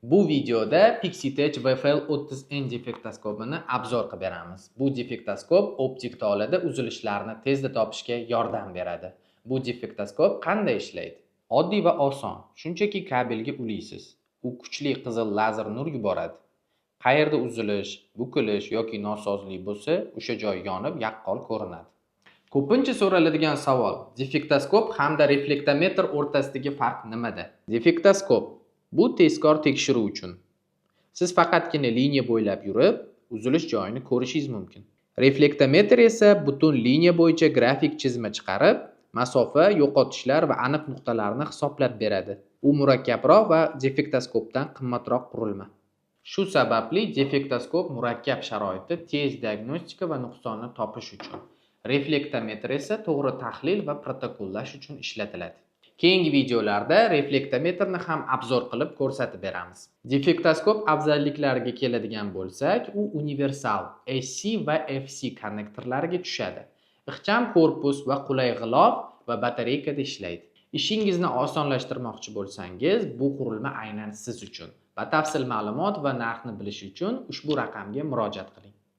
Bu videoda Pixitech VFL 30N defektoskopini obzor qilib beramiz. Bu defektoskop optik tolada uzilishlarni tezda topishga yordam beradi. Bu defektoskop qanday ishlaydi? Oddiy va oson. Shunchaki kabelga ulaysiz. U kuchli qizil lazer nur yuboradi. Qayerda uzilish, bukilish yoki nosozlik bo'lsa, o'sha joy yonib yaqqol ko'rinadi. Ko'pincha so'raladigan savol: defektoskop hamda reflektometr o'rtasidagi farq nimada? Defektoskop bu tezkor tekshiruv uchun. Siz faqatgina liniya bo'ylab yurib, uzilish joyini ko'rishingiz mumkin. Reflektometr esa butun liniya bo'yicha grafik chizma chiqarib, masofa, yo'qotishlar va aniq nuqtalarni hisoblab beradi. U murakkabroq va defektoskopdan qimmatroq qurilma. Shu sababli defektoskop murakkab sharoitda tez diagnostika va nuqsonni topish uchun, reflektometr esa to'g'ri tahlil va protokollash uchun ishlatiladi. Keyingi videolarda reflektometrni ham obzor qilib ko'rsatib beramiz. Defektoskop afzalliklariga keladigan bo'lsak, u universal AC va FC konnektorlariga tushadi. Ixcham korpus va qulay g'ilof va batareykada ishlaydi. Ishingizni osonlashtirmoqchi bo'lsangiz, bu qurilma aynan siz uchun. Batafsil ma'lumot va narxni bilish uchun ushbu raqamga murojaat qiling.